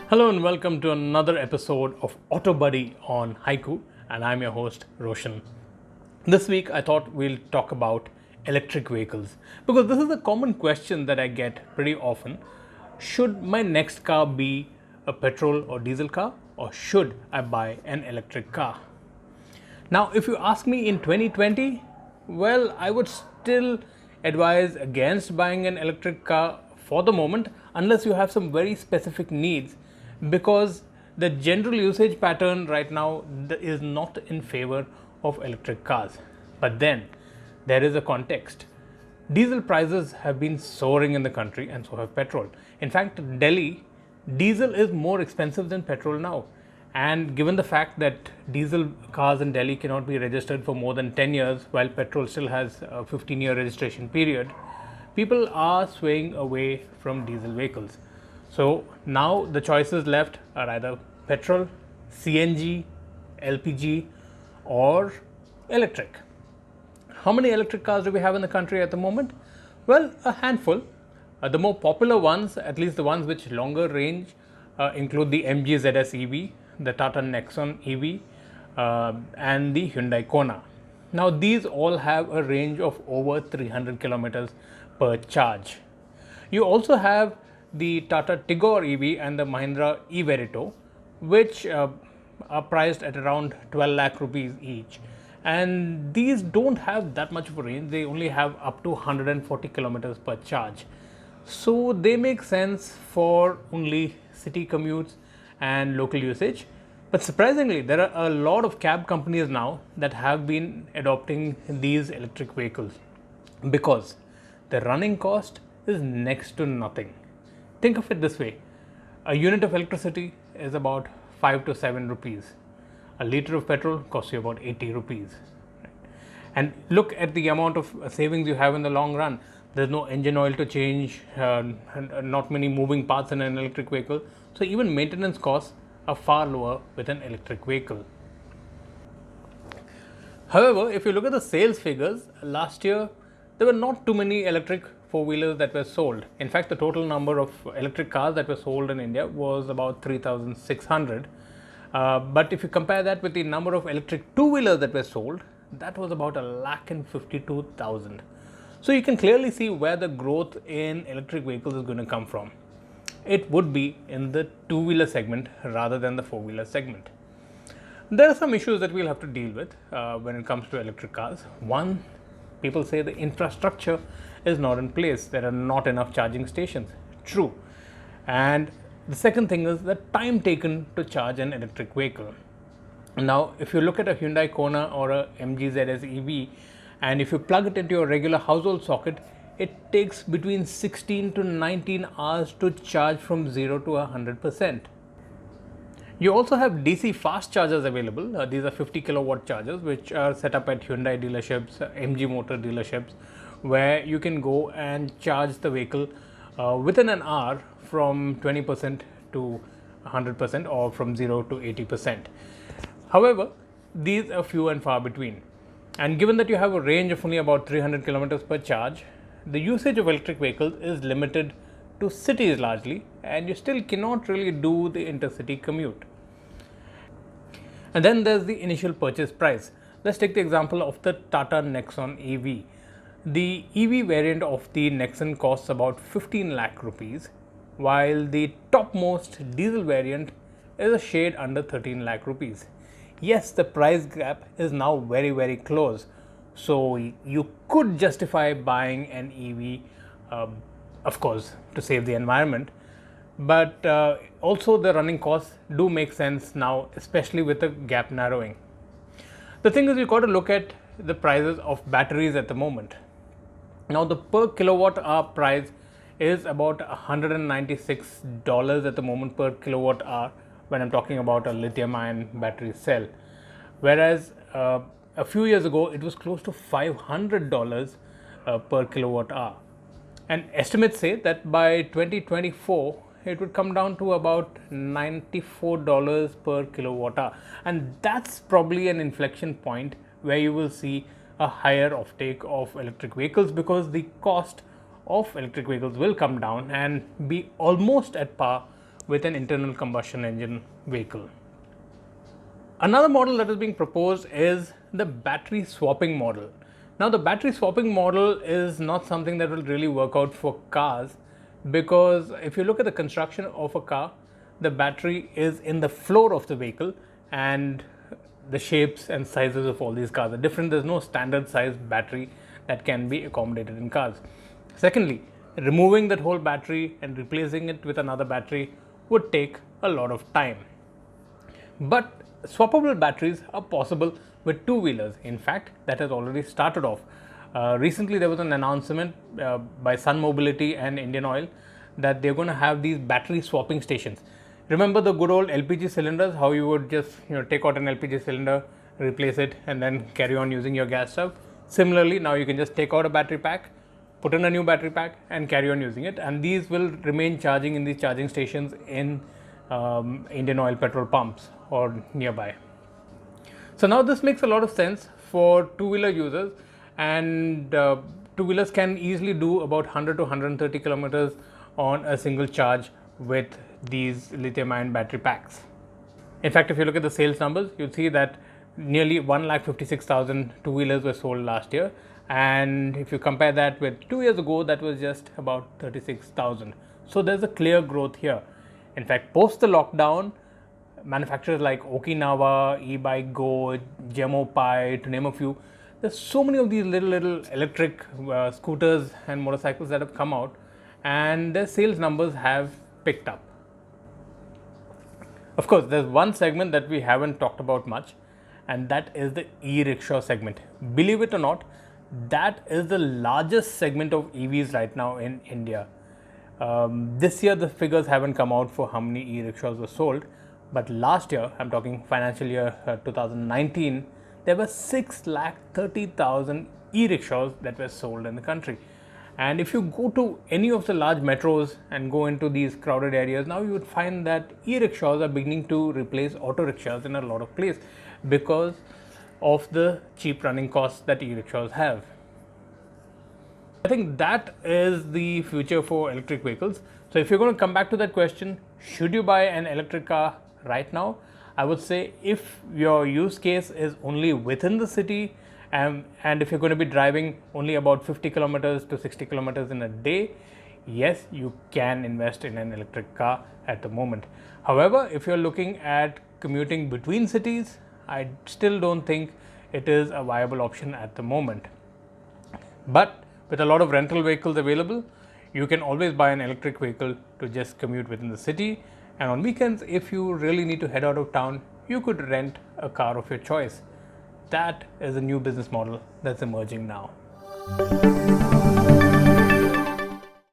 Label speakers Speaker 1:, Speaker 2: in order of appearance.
Speaker 1: Hello and welcome to another episode of Auto Buddy on Haiku, and I'm your host Roshun. This week I thought we'll talk about electric vehicles because this is a common question that I get pretty often. Should my next car be a petrol or diesel car, or should I buy an electric car? Now, if you ask me in 2020, well, I would still advise against buying an electric car for the moment unless you have some very specific needs, because the general usage pattern right now is not in favor of electric cars. But then there is a context. Diesel prices have been soaring in the country, and so have petrol. In fact, Delhi, diesel is more expensive than petrol now. And given the fact that diesel cars in Delhi cannot be registered for more than 10 years, while petrol still has a 15-year registration period, people are swaying away from diesel vehicles. So now the choices left are either petrol, CNG, LPG, or electric. How many electric cars do we have in the country at the moment? Well, a handful. The more popular ones, at least the ones which longer range, include the MG ZS EV, the Tata Nexon EV, and the Hyundai Kona. Now, these all have a range of over 300 kilometers per charge. You also have the Tata Tigor EV and the Mahindra e-Verito, which are priced at around 12 lakh rupees each. And these don't have that much of a range, they only have up to 140 kilometers per charge. So they make sense for only city commutes and local usage. But surprisingly, there are a lot of cab companies now that have been adopting these electric vehicles because the running cost is next to nothing. Think of it this way: a unit of electricity is about 5 to 7 rupees. A liter of petrol costs you about 80 rupees. And look at the amount of savings you have in the long run. There's no engine oil to change, not many moving parts in an electric vehicle. So even maintenance costs are far lower with an electric vehicle. However, if you look at the sales figures, last year there were not too many electric four-wheelers that were sold. In fact, the total number of electric cars that were sold in India was about 3,600. But if you compare that with the number of electric two-wheelers that were sold, that was about 1,52,000. So you can clearly see where the growth in electric vehicles is going to come from. It would be in the two-wheeler segment rather than the four-wheeler segment. There are some issues that we'll have to deal with when it comes to electric cars. One, people say the infrastructure is not in place. There are not enough charging stations. True. And the second thing is the time taken to charge an electric vehicle. Now, if you look at a Hyundai Kona or a MG ZS EV, and if you plug it into your regular household socket, it takes between 16 to 19 hours to charge from 0 to 100%. You also have DC fast chargers available. These are 50 kilowatt chargers which are set up at Hyundai dealerships, MG Motor dealerships, where you can go and charge the vehicle within an hour from 20% to 100%, or from 0 to 80%. However, these are few and far between. And given that you have a range of only about 300 kilometers per charge, the usage of electric vehicles is limited to cities largely, and you still cannot really do the intercity commute. And then there's the initial purchase price. Let's take the example of the Tata Nexon EV. The EV variant of the Nexon costs about 15 lakh rupees, while the topmost diesel variant is a shade under 13 lakh rupees. Yes, the price gap is now very, very close. So you could justify buying an EV, of course, to save the environment. But also the running costs do make sense now, especially with the gap narrowing. The thing is, you've got to look at the prices of batteries at the moment. Now, the per kilowatt hour price is about $196 at the moment per kilowatt hour when I'm talking about a lithium ion battery cell. Whereas a few years ago, it was close to $500 per kilowatt hour. And estimates say that by 2024, it would come down to about $94 per kilowatt hour. And that's probably an inflection point where you will see a higher offtake of electric vehicles, because the cost of electric vehicles will come down and be almost at par with an internal combustion engine vehicle. Another model that is being proposed is the battery swapping model. Now, the battery swapping model is not something that will really work out for cars, because if you look at the construction of a car, the battery is in the floor of the vehicle, and the shapes and sizes of all these cars are different. There's no standard size battery that can be accommodated in cars. Secondly, removing that whole battery and replacing it with another battery would take a lot of time. But swappable batteries are possible with two-wheelers. In fact, that has already started off. Recently, there was an announcement by Sun Mobility and Indian Oil that they're going to have these battery swapping stations. Remember the good old LPG cylinders, how you would just take out an LPG cylinder, replace it, and then carry on using your gas stove? Similarly, now you can just take out a battery pack, put in a new battery pack, and carry on using it. And these will remain charging in these charging stations in Indian Oil petrol pumps or nearby. So now this makes a lot of sense for two-wheeler users, and two-wheelers can easily do about 100 to 130 kilometers on a single charge with these lithium-ion battery packs. In fact, if you look at the sales numbers, you'll see that nearly 1,56,000 two-wheelers were sold last year, and if you compare that with 2 years ago, that was just about 36,000. So there's a clear growth here. In fact, post the lockdown, manufacturers like Okinawa, e-bike Go, Gemo Pi, to name a few, there's so many of these little electric scooters and motorcycles that have come out, and their sales numbers have picked up. Of course, there's one segment that we haven't talked about much, and that is the e-rickshaw segment. Believe it or not, that is the largest segment of EVs right now in India. This year the figures haven't come out for how many e-rickshaws were sold, but last year, I'm talking financial year 2019, there were 630,000 e-rickshaws that were sold in the country. And if you go to any of the large metros and go into these crowded areas, now you would find that e-rickshaws are beginning to replace auto rickshaws in a lot of places because of the cheap running costs that e-rickshaws have. I think that is the future for electric vehicles. So if you're going to come back to that question, should you buy an electric car right now? I would say if your use case is only within the city, and if you're going to be driving only about 50 kilometers to 60 kilometers in a day, yes, you can invest in an electric car at the moment. However, if you're looking at commuting between cities, I still don't think it is a viable option at the moment. But with a lot of rental vehicles available, you can always buy an electric vehicle to just commute within the city. And on weekends, if you really need to head out of town, you could rent a car of your choice. That is a new business model that's emerging now.